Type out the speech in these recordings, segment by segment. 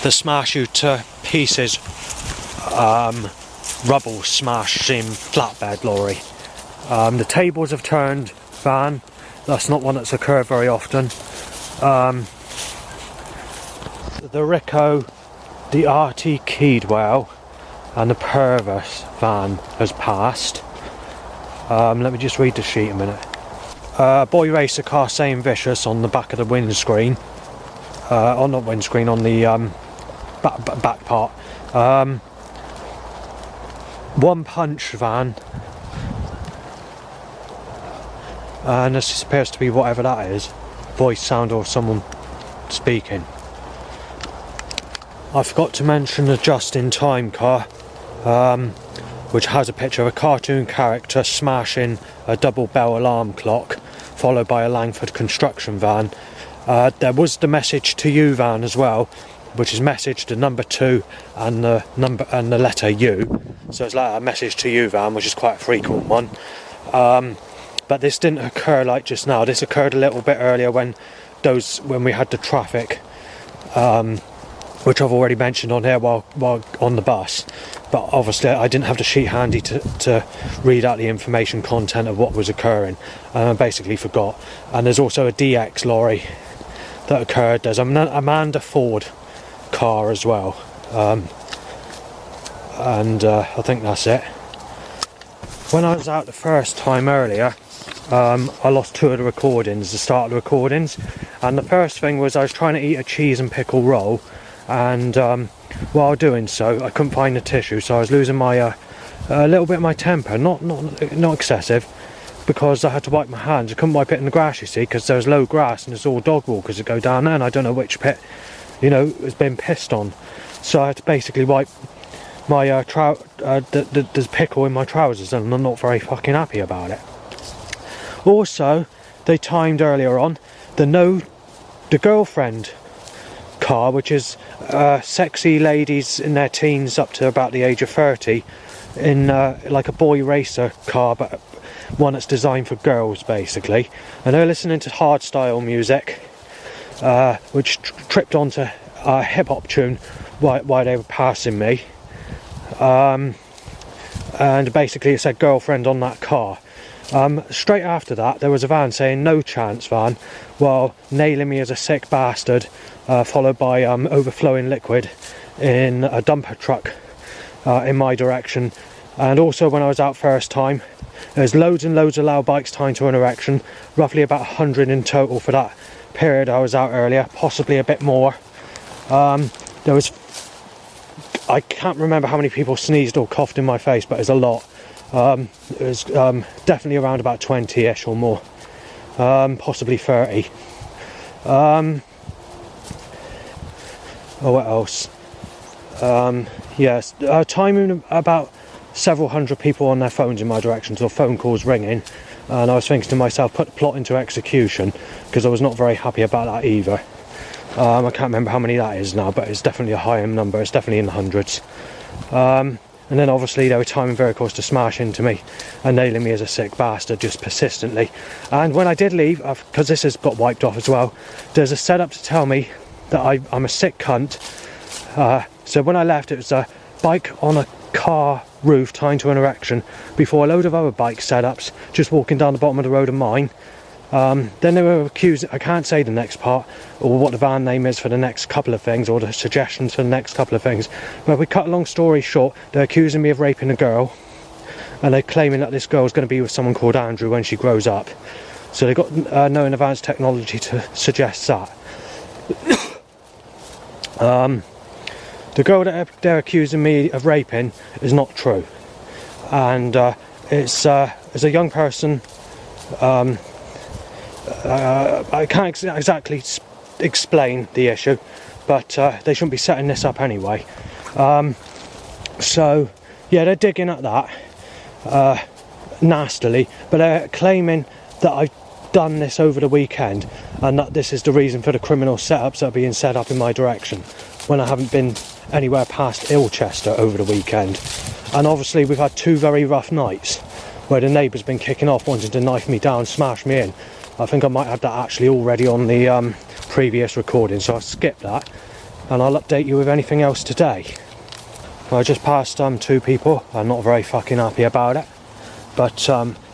the smash you to pieces rubble smashing flatbed lorry. The tables have turned van. That's not one that's occurred very often. The Rico, the RT Keedwell and the Purvis van has passed. Let me just read the sheet a minute. Boy racer car saying vicious on the back of the windscreen. Not windscreen, on the back part. One punch van. And this appears to be whatever that is. Voice sound or someone speaking. I forgot to mention the just-in-time car, which has a picture of a cartoon character smashing a double bell alarm clock, followed by a Langford construction van. There was the message to you van as well, which is message to number 2 and the letter U. So it's like a message to you van, which is quite a frequent one. But this didn't occur like just now. This occurred a little bit earlier when we had the traffic, which I've already mentioned on here while on the bus. But obviously I didn't have the sheet handy to read out the information content of what was occurring, and I basically forgot. And there's also a DX lorry that occurred. There's an Amanda Ford car as well, and I think that's it. When I was out the first time earlier, I lost 2 of the recordings, the start of the recordings, and the first thing was I was trying to eat a cheese and pickle roll, and while doing so I couldn't find the tissue, so I was losing my a little bit of my temper, not excessive, because I had to wipe my hands. I couldn't wipe it in the grass, you see, because there was low grass and it's all dog walkers that go down there, and I don't know which pit, has been pissed on, so I had to basically wipe my the pickle in my trousers, and I'm not very fucking happy about it. Also, they timed earlier on the girlfriend car, which is sexy ladies in their teens up to about the age of 30, in like a boy racer car, but one that's designed for girls basically, and they're listening to hardstyle music, which tripped onto a hip-hop tune while they were passing me, and basically it said girlfriend on that car. Straight after that there was a van saying no chance van, while nailing me as a sick bastard, followed by overflowing liquid in a dumper truck in my direction. And also when I was out first time, there's loads and loads of loud bikes timed to an erection, roughly about 100 in total for that period I was out earlier, possibly a bit more. I can't remember how many people sneezed or coughed in my face, but it's a lot. It was definitely around about 20-ish or more, possibly 30. What else? Yes, timing about several hundred people on their phones in my direction, so phone calls ringing, and I was thinking to myself, put the plot into execution, because I was not very happy about that either. I can't remember how many that is now, but it's definitely a high number. It's definitely in the hundreds. And then obviously they were timing very close to smash into me and nailing me as a sick bastard just persistently. And when I did leave, because this has got wiped off as well, there's a setup to tell me that I'm a sick cunt. So when I left, it was a bike on a car roof tied to an erection before a load of other bike setups just walking down the bottom of the road of mine. Then they were accused, I can't say the next part or what the van name is for the next couple of things, or the suggestions for the next couple of things, but we cut a long story short, they're accusing me of raping a girl, and they're claiming that this girl's going to be with someone called Andrew when she grows up. So they've got no advanced technology to suggest that. The girl that they're accusing me of raping is not true, and it's a young person. I can't exactly explain the issue, but they shouldn't be setting this up anyway. So yeah, they're digging at that nastily, but they're claiming that I've done this over the weekend and that this is the reason for the criminal setups that are being set up in my direction, when I haven't been anywhere past Ilchester over the weekend. And obviously we've had 2 very rough nights where the neighbour's been kicking off, wanting to knife me down, smash me in. I think I might have that actually already on the previous recording, so I'll skip that. and I'll update you with anything else today. I just passed 2 people. I'm not very fucking happy about it, but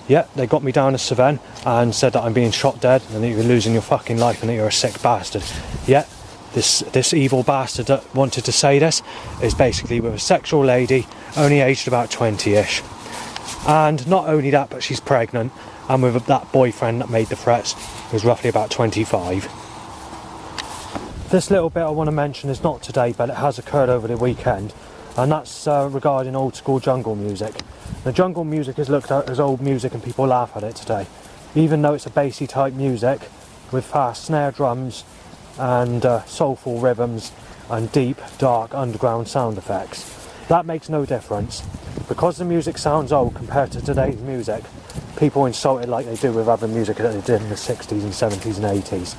yeah, they got me down to Cevennes and said that I'm being shot dead and that you're losing your fucking life and that you're a sick bastard. Yeah, this evil bastard that wanted to say this is basically with a sexual lady, only aged about 20-ish. And not only that, but she's pregnant, and with that boyfriend that made the threats, who's roughly about 25. This little bit I want to mention is not today, but it has occurred over the weekend, and that's regarding old school jungle music. The jungle music is looked at as old music and people laugh at it today, even though it's a bassy type music with fast snare drums and soulful rhythms and deep, dark underground sound effects. That makes no difference. Because the music sounds old compared to today's music, people insult it like they do with other music that they did in the 60s and 70s and 80s.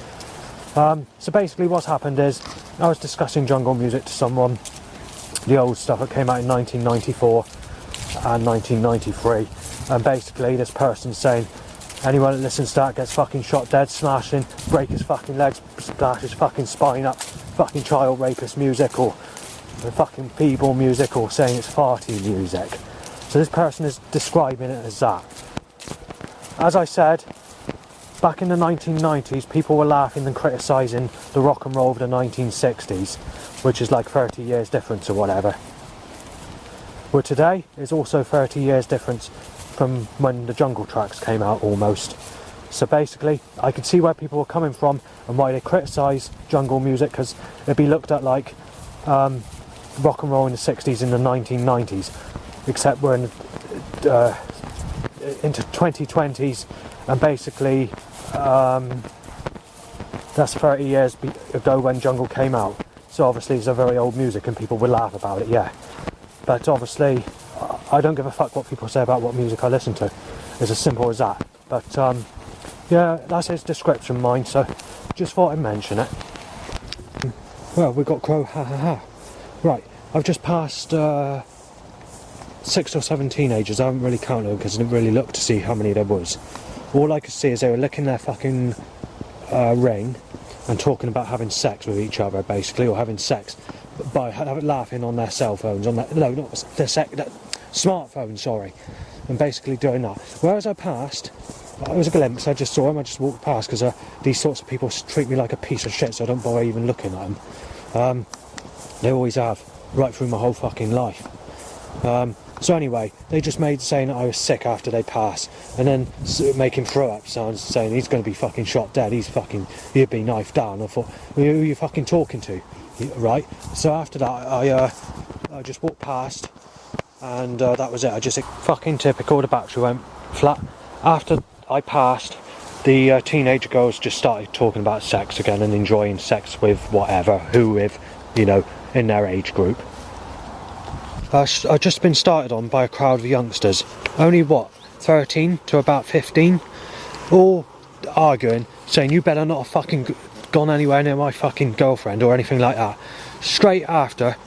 So basically what's happened is, I was discussing jungle music to someone, the old stuff that came out in 1994 and 1993, and basically this person's saying, anyone that listens to that gets fucking shot dead, smashing, break his fucking legs, splash his fucking spine up, fucking child rapist music, or the fucking feeble music, or saying it's farty music. So this person is describing it as that. As I said, back in the 1990s, people were laughing and criticising the rock and roll of the 1960s, which is like 30 years difference or whatever. Well, today is also 30 years difference from when the jungle tracks came out almost. So basically, I could see where people were coming from and why they criticise jungle music, because it'd be looked at like rock and roll in the 60s and the 1990s, except we're in, into 2020s, and basically that's 30 years ago when jungle came out. So obviously it's a very old music and people would laugh about it, yeah. But obviously I don't give a fuck what people say about what music I listen to. It's as simple as that. But yeah, that's his description, mine, so just thought I'd mention it. Well, we got crow, ha ha ha. Right, I've just passed 6 or 7 teenagers. I haven't really counted them because I didn't really look to see how many there was. All I could see is they were licking their fucking ring and talking about having sex with each other, basically, or having sex by laughing on their cell phones, on their, no, not their smartphones, sorry, and basically doing that. Whereas I passed, it was a glimpse, I just saw them, I just walked past, because these sorts of people treat me like a piece of shit, so I don't bother even looking at them. They always have, right through my whole fucking life. So anyway, they just made saying that I was sick after they passed, and then making throw-up sounds, saying he's going to be fucking shot dead, he'd be knifed down. I thought, who are you fucking talking to? Right? So after that, I just walked past, and that was it. I just, fucking typical, the battery went flat. After I passed, the teenager girls just started talking about sex again and enjoying sex with whatever, who with, you know, in their age group. I've just been started on by a crowd of youngsters, only what, 13 to about 15, all arguing, saying you better not have fucking gone anywhere near my fucking girlfriend or anything like that. Straight after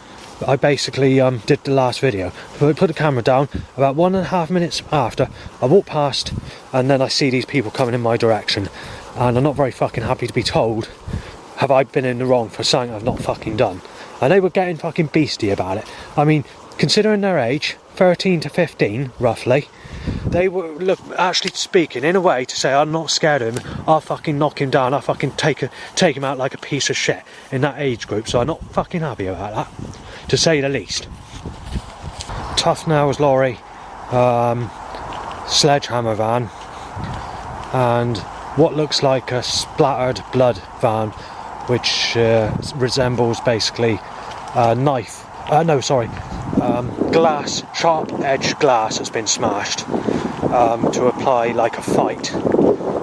I basically did the last video, put the camera down, about 1.5 minutes after, I walked past, and then I see these people coming in my direction, and I'm not very fucking happy to be told, have I been in the wrong for something I've not fucking done? And they were getting fucking beastie about it. I mean, considering their age, 13 to 15 roughly, they were actually speaking in a way to say, I'm not scared of him, I'll fucking knock him down, I'll fucking take him out like a piece of shit in that age group. So I'm not fucking happy about that, to say the least. Tough Nails lorry, sledgehammer van, and what looks like a splattered blood van, which resembles basically a knife. Glass, sharp edged glass has been smashed to apply like a fight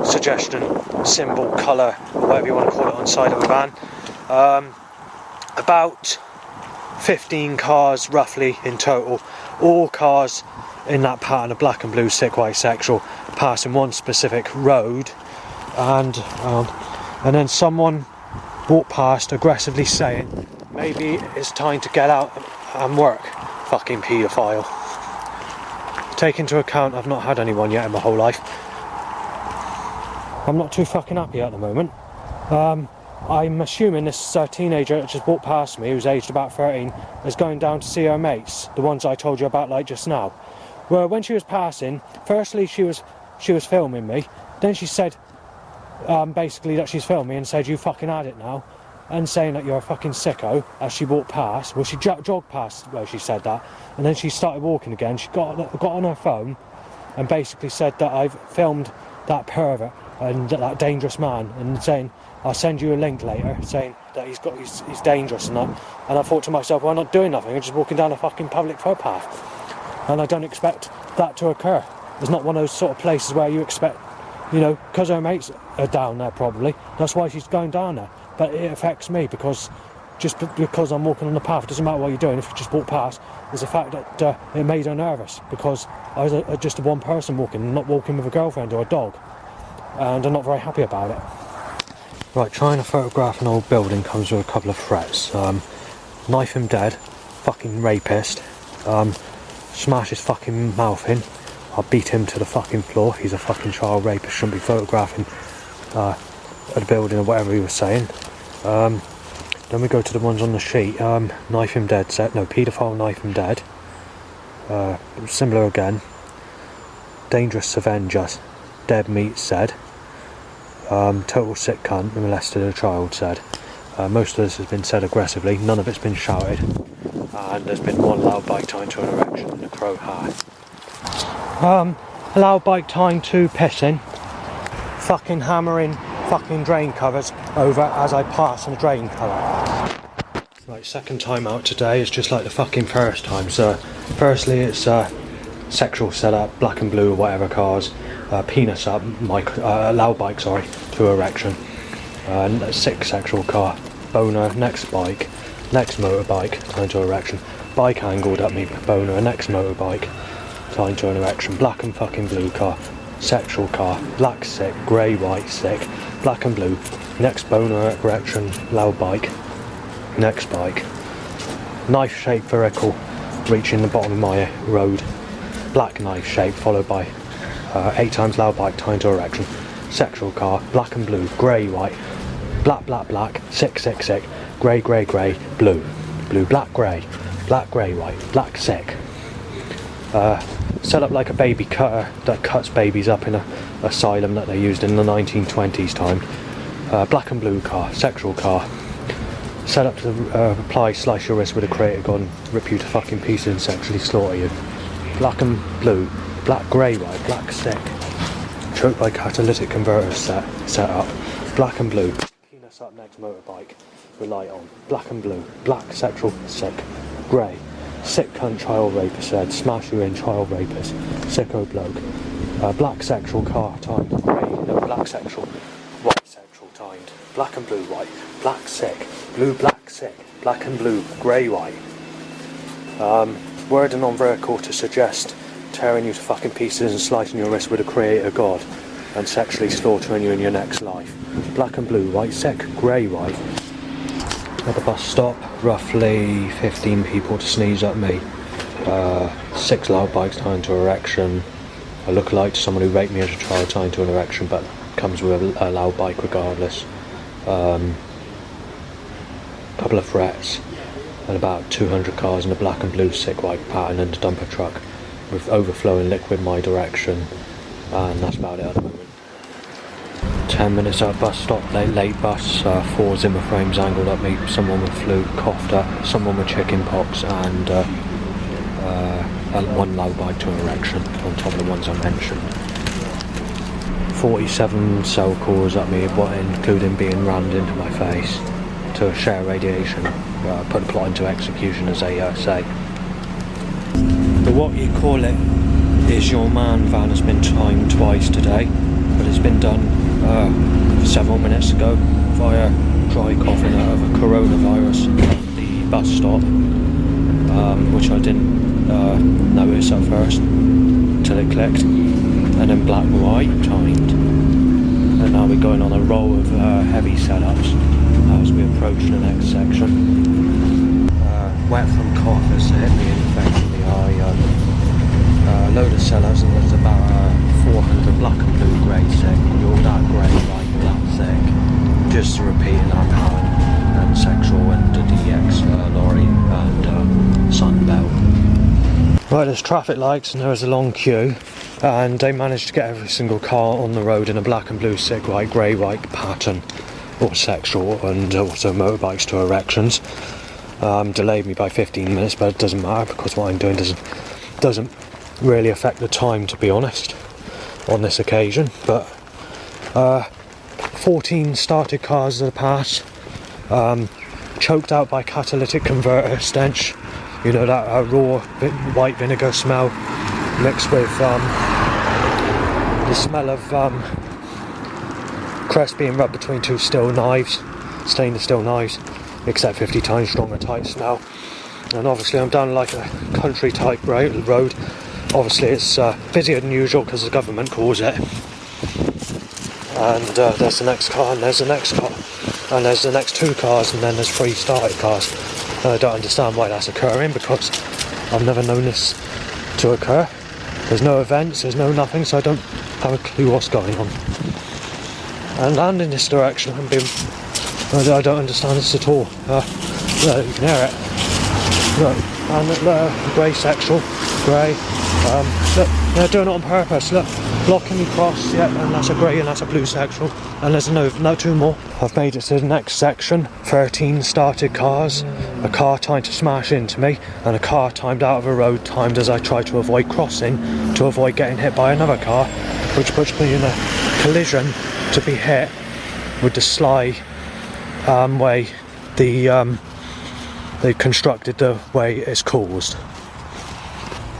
suggestion, symbol, colour, whatever you want to call it, on side of a van. About 15 cars roughly in total, all cars in that pattern of black and blue sick white sexual, passing one specific road, and then someone walked past aggressively saying, maybe it's time to get out and work, fucking paedophile. Take into account I've not had anyone yet in my whole life. I'm not too fucking happy at the moment. I'm assuming this teenager that just walked past me, who's aged about 13, is going down to see her mates, the ones I told you about like just now. Well, when she was passing, firstly she was filming me, then she said basically that she's filming me and said, "You fucking had it now," and saying that you're a fucking sicko as she walked past. Well, she jogged past where she said that, and then she started walking again. She got on her phone and basically said that I've filmed that pervert and that dangerous man, and saying, "I'll send you a link later," saying that he's dangerous and that. And I thought to myself, well, I'm not doing nothing, I'm just walking down a fucking public footpath. And I don't expect that to occur. It's not one of those sort of places where you expect, you know, because her mates are down there probably, that's why she's going down there. But it affects me because just because I'm walking on the path, it doesn't matter what you're doing, if you just walk past, there's the fact that it made her nervous because I was just a one person walking, not walking with a girlfriend or a dog, and I'm not very happy about it. Right, trying to photograph an old building comes with a couple of threats. Knife him dead, fucking rapist, smash his fucking mouth in, I'll beat him to the fucking floor, he's a fucking child rapist, shouldn't be photographing at the building or whatever he was saying. Then we go to the ones on the sheet. Knife him dead set, no, paedophile, knife him dead. Similar again. Dangerous Avenger, dead meat said. Total sick cunt, molested a child said. Most of this has been said aggressively, none of it's been shouted. And there's been one loud bike time to an erection and a crow high. Loud bike time to pissing. Fucking hammering fucking drain covers over as I pass on the drain cover. Right, second time out today is just like the fucking first time. So firstly it's sexual setup, black and blue or whatever cars, penis up, loud bike to erection, sick sexual car, boner, next bike, next motorbike, time to erection, bike angled at me, boner, next motorbike, time to an erection, black and fucking blue car, sexual car, black sick, grey white sick, black and blue, next boner erection, loud bike, next bike, knife shaped vehicle reaching the bottom of my road, black knife shape followed by 8 times loud bike, time to erection, sexual car, black and blue, grey white, black, sick, grey, blue, black, grey white, black sick. Set up like a baby cutter that cuts babies up in a asylum that they used in the 1920s time. Black and blue car, sexual car. Set up to reply, slice your wrist with a creator gun, rip you to fucking pieces and sexually slaughter you. Black and blue, black, grey white, black sick. Choked by catalytic converters set up. Black and blue. Penis up next motorbike with light on. Black and blue, black sexual sick. Grey. Sick cunt child rapist said, smash you in child rapist, sicko bloke. Black sexual car timed, grey, no, black sexual, white sexual timed, black and blue white, black sick, blue black sick, black and blue, grey white. Word and non-vertical to suggest tearing you to fucking pieces and slicing your wrist with a creator god and sexually slaughtering you in your next life. Black and blue, white sick, grey white. At the bus stop, roughly 15 people to sneeze at me, 6 loud bikes tying to erection, a lookalike to someone who raped me as a child tying to an erection but comes with a loud bike regardless, couple of threats, and about 200 cars in a black and blue sick white pattern and a dumper truck with overflowing liquid my direction, and that's about it at the moment. 10 minutes at a bus stop, late bus, 4 Zimmer frames angled at me, someone with flu, coughed up, someone with chicken pox, and 1 loud bike to an erection on top of the ones I mentioned. 47 cell calls at me, including being rammed into my face to share radiation, put the plot into execution as they say. The what you call it is your man van has been timed twice today, but it's been done several minutes ago via dry coughing out of a coronavirus at the bus stop, which I didn't notice at first until it clicked, and then black and white timed, and now we're going on a roll of heavy setups as we approach the next section. Wet from cough has hit me in the face in the eye. A load of sellers, and there's about 400 black and blue grey sick, all that grey white black sick, just to repeat in that pattern, and Sexual and the DX lorry and Sunbelt. Right, there's traffic lights and there is a long queue, and they managed to get every single car on the road in a black and blue sick white, grey white pattern, or Sexual, and also motorbikes to erections. Delayed me by 15 minutes, but it doesn't matter because what I'm doing doesn't really affect the time, to be honest, on this occasion. But 14 started cars at a pass, choked out by catalytic converter stench, you know, that raw white vinegar smell mixed with the smell of crest being rubbed between two stainless steel knives, except 50 times stronger type smell. And obviously I'm down like a country type road. Obviously it's busier than usual because the government calls it. And there's the next car, and there's the next car, and there's the next two cars, and then there's 3 started cars. And I don't understand why that's occurring, because I've never known this to occur. There's no events, there's no nothing, so I don't have a clue what's going on. And in this direction, I don't understand this at all. Look, you can hear it. Look, and look, grey Sexual, grey. Look, they're doing it on purpose. Look, blocking me cross, yeah, and that's a grey and that's a blue Sexual. And there's no 2 more. I've made it to the next section. 13 started cars, a car trying to smash into me, and a car timed out of a road, timed as I try to avoid crossing, to avoid getting hit by another car, which puts me in a collision to be hit with the sly way they've constructed the way it's caused.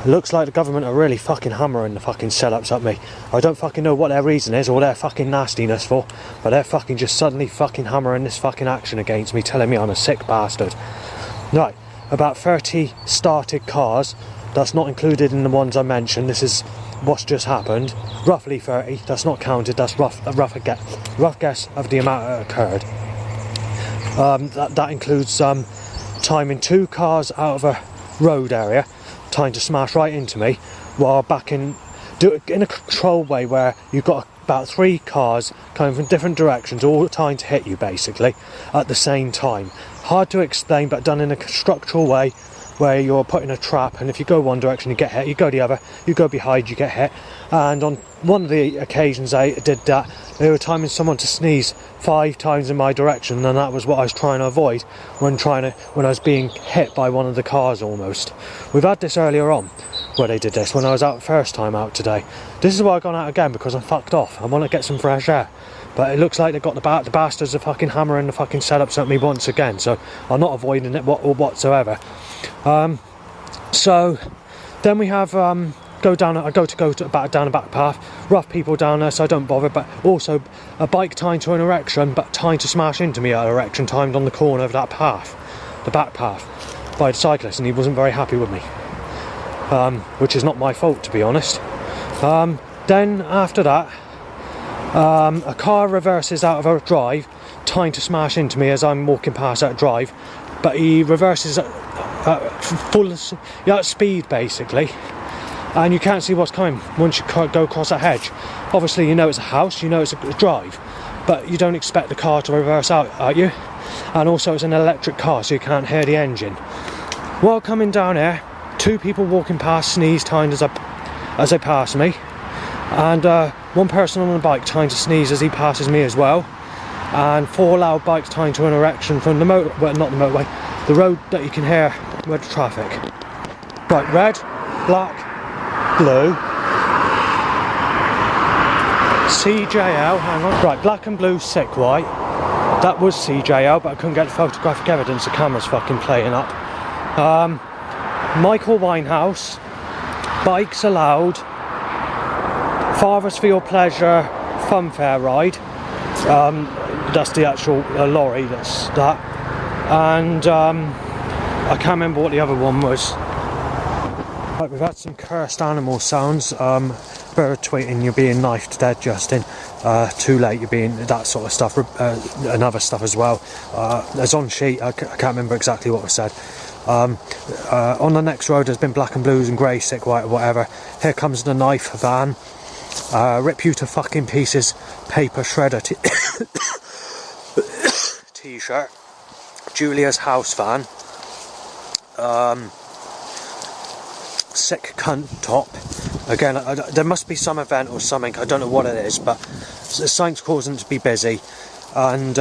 It looks like the government are really fucking hammering the fucking setups at me. I don't fucking know what their reason is or their fucking nastiness for, but they're fucking just suddenly fucking hammering this fucking action against me, telling me I'm a sick bastard. Right, about 30 started cars, that's not included in the ones I mentioned, this is what's just happened. Roughly 30, that's not counted, that's a rough guess of the amount that occurred. That includes timing 2 cars out of a road area, trying to smash right into me, while back in a controlled way where you've got about 3 cars coming from different directions, all trying to hit you basically at the same time. Hard to explain, but done in a structural way where you're put in a trap, and if you go one direction you get hit, you go the other, you go behind, you get hit. And on one of the occasions I did that, they were timing someone to sneeze 5 times in my direction, and that was what I was trying to avoid when I was being hit by one of the cars almost. We've had this earlier on where they did this when I was out the first time out today. This is why I've gone out again, because I'm fucked off. I want to get some fresh air. But it looks like they've got the bastards are fucking hammering the fucking setups at me once again, so I'm not avoiding it whatsoever. So then we have go down a back path, rough people down there, so I don't bother, but also a bike timed to an erection, but trying to smash into me at an erection, timed on the corner of that path, the back path, by the cyclist, and he wasn't very happy with me, which is not my fault, to be honest. Then after that, a car reverses out of a drive, trying to smash into me as I'm walking past that drive, but he reverses at speed basically, and you can't see what's coming once you go across that hedge. Obviously you know it's a house, you know it's a drive, but you don't expect the car to reverse out at you, and also it's an electric car, so you can't hear the engine. While coming down here, 2 people walking past sneeze timed as they pass me, and 1 person on a bike trying to sneeze as he passes me as well, and 4 loud bikes tying to an erection from the the road that you can hear with the traffic. Right, red, black, blue, CJL, hang on. Right, black and blue, sick white. That was CJL, but I couldn't get the photographic evidence, the camera's fucking playing up. Michael Winehouse, bikes allowed, Fathers for Your Pleasure, Funfair ride. That's the actual lorry, that's that. And I can't remember what the other one was. Right, we've had some cursed animal sounds. Bird tweeting, you're being knifed to death, Justin. Too late, you're being that sort of stuff, and other stuff as well. There's on sheet, I can't remember exactly what was said. On the next road there's been black and blues and grey, sick white or whatever. Here comes the knife van. Rip you to fucking pieces, paper shredder. t-shirt, Julia's house van, sick cunt top. Again, there must be some event or something, I don't know what it is, but something's causing it to be busy. And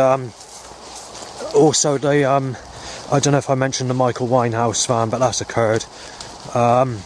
also the, I don't know if I mentioned the Michael Winehouse van, but that's occurred. And